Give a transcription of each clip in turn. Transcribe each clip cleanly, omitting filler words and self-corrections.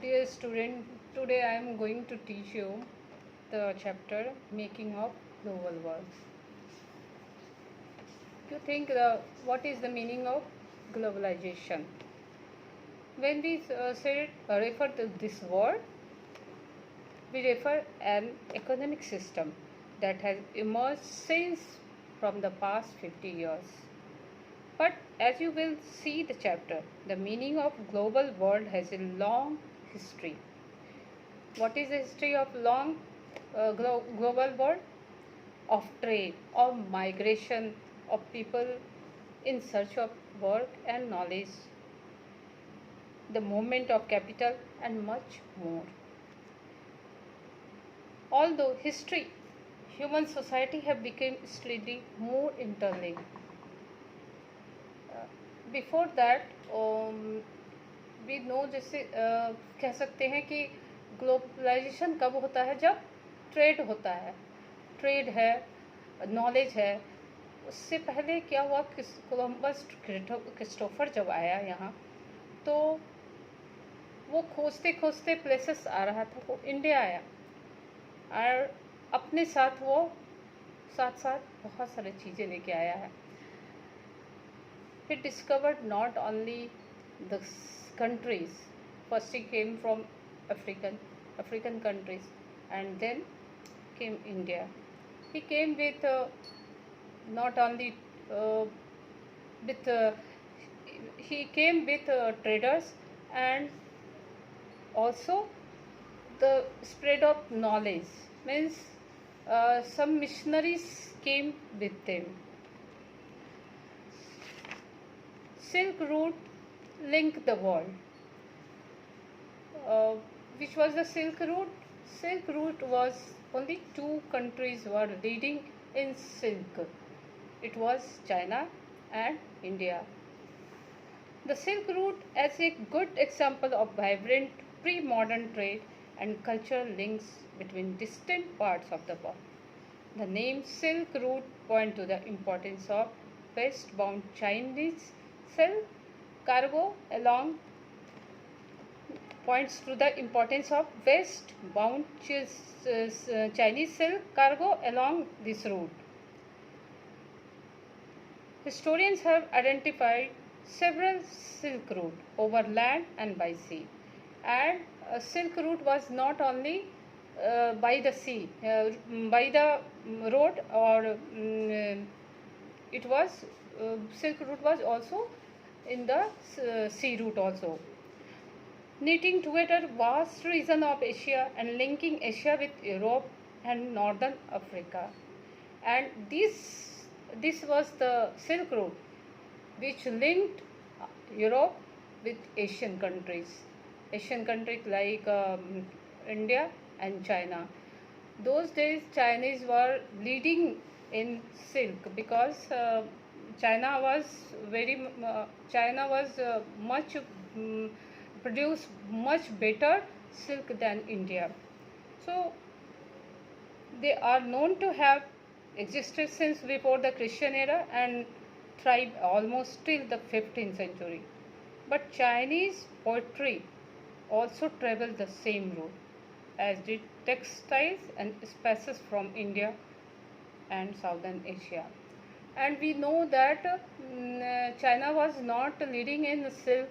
Dear student, today I am going to teach you the chapter Making of Global World. You think what is the meaning of globalization? When we refer to this word, we refer an economic system that has emerged since from the past 50 years. But as you will see the chapter, the meaning of global world has a long history. What is the history of long global world? Of trade, of migration, of people in search of work and knowledge, the movement of capital, and much more. Although history, human society have become slightly more interlinked. Before that, we know जैसे कह सकते हैं कि globalisation कब होता है, जब trade होता है, ट्रेड है, नॉलेज है. उससे पहले क्या हुआ, कोलंबस क्रिस्टोफर जब आया यहाँ, तो वो खोजते खोजते प्लेसेस आ रहा था, वो इंडिया आया और अपने साथ वो साथ साथ बहुत सारी चीज़ें लेके आया है. He discovered not only the countries. First he came from African countries, and then came India. He came with not only with he came with traders, and also the spread of knowledge, means some missionaries came with them. Silk Route linked the world. Which was the Silk Route? Silk Route was only two countries were leading in silk. It was China and India. The Silk Route as a good example of vibrant pre-modern trade and cultural links between distant parts of the world. The name Silk Route points to the importance of westbound Chinese silk cargo along points to the importance of westbound Chinese silk cargo along this route. Historians have identified several silk routes over land and by sea, and silk route was not only by the sea, by the road, or it was silk route was also in the sea route also, knitting together vast region of Asia and linking Asia with Europe and northern Africa. And this was the Silk Route which linked Europe with Asian countries like India and China. Those days Chinese were leading in silk because China was much produce much better silk than India. So they are known to have existed since before the Christian era and thrived almost till the 15th century. But Chinese poetry also traveled the same route, as did textiles and spices from India and Southern Asia. And we know that China was not leading in silk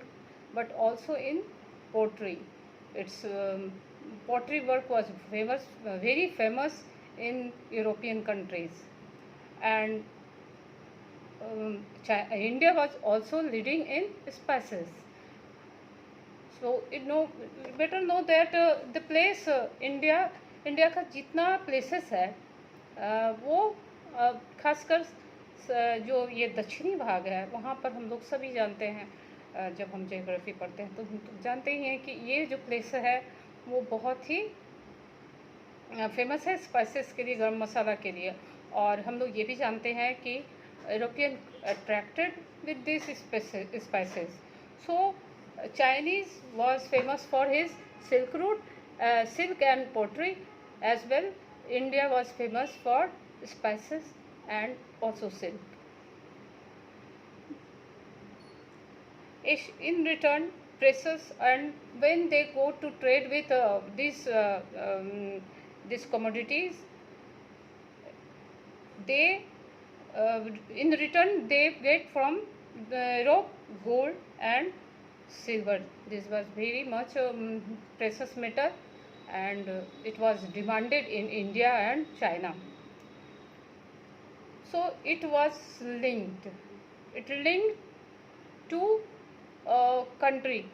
but also in pottery. Its pottery work was very famous in European countries, and India was also leading in spices. So better know that the place India का जितना places है वो खासकर जो ये दक्षिणी भाग है वहाँ पर हम लोग सभी जानते हैं, जब हम ज्योग्राफी पढ़ते हैं तो हम जानते ही हैं कि ये जो प्लेस है वो बहुत ही फेमस है स्पाइसेस के लिए, गरम मसाला के लिए. और हम लोग ये भी जानते हैं कि European attracted with this spices. So Chinese was famous for his silk route, silk and pottery as well. India was famous for spices and also silk. In return, precious, and when they go to trade with these commodities, they in return they get from Europe gold and silver. This was very much precious metal, and it was demanded in India and China. So it was linked. It linked to country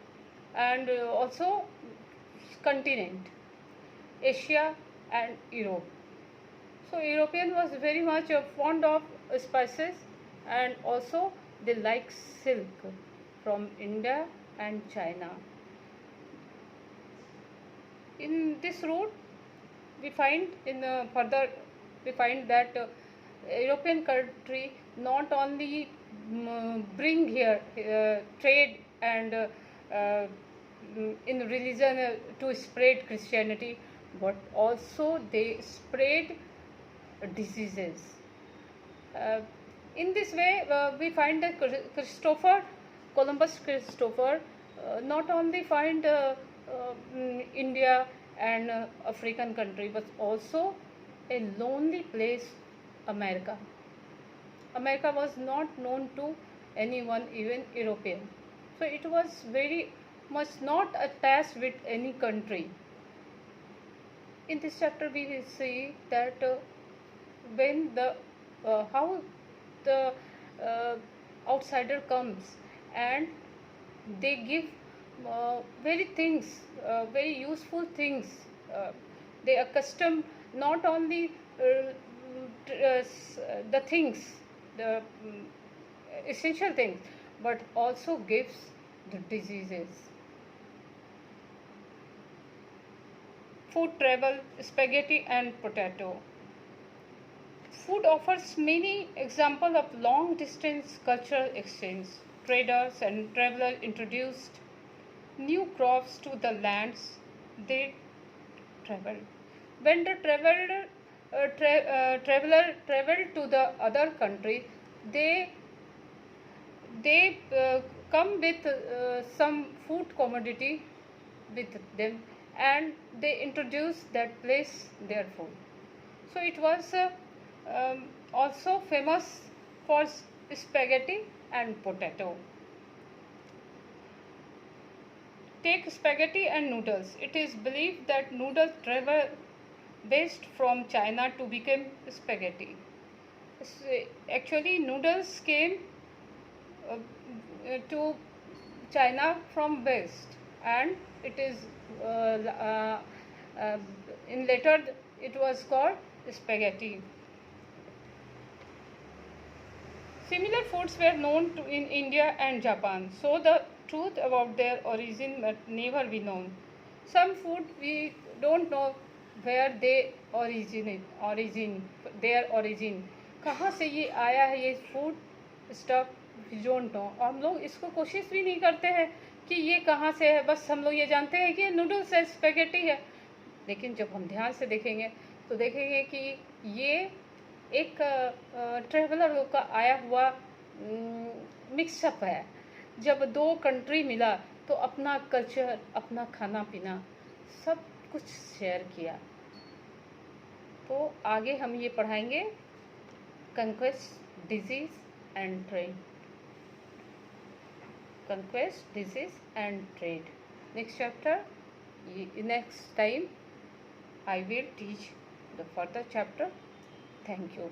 and also continent, Asia and Europe. So European was very much fond of spices, and also they like silk from India and China. In this route, we find in further we find that European country not only bring here trade and in religion to spread Christianity, but also they spread diseases. Uh, in this way, we find that Columbus Christopher, not only find India and African country, but also a lonely place, America. America was not known to anyone, even European. So it was very much not attached with any country. In this chapter, we will see that when the how the uh, outsider comes and they give very things, very useful things. Uh, they accustom not only the things, the essential things, but also gives the diseases. Food travel, spaghetti and potato. Food offers many examples of long distance cultural exchange. Traders and travelers introduced new crops to the lands they traveled. When the traveler traveled to the other country, they come with some food commodity with them, and they introduce that place their food. So it was also famous for spaghetti and potato. Take spaghetti and noodles. It is believed that noodles travel west from China to become spaghetti. Actually, noodles came to China from west, and it is uh, in later it was called spaghetti. Similar foods were known in India and Japan, so the truth about their origin may never be known. Some food we don't know where they their origin, कहाँ से ये आया है ये food stuff, we don't know. और हम लोग इसको कोशिश भी नहीं करते हैं कि ये कहाँ से है, बस हम लोग ये जानते हैं कि नूडल्स है, स्पेगेटी है. लेकिन जब हम ध्यान से देखेंगे तो देखेंगे कि ये एक ट्रेवलर का आया हुआ मिक्सअप है. जब दो कंट्री मिला तो अपना कल्चर, अपना खाना पीना सब कुछ शेयर किया. तो आगे हम ये पढ़ाएंगे conquest, disease and trade. Conquest, disease and trade. Next chapter, next time I will teach the further chapter. Thank you.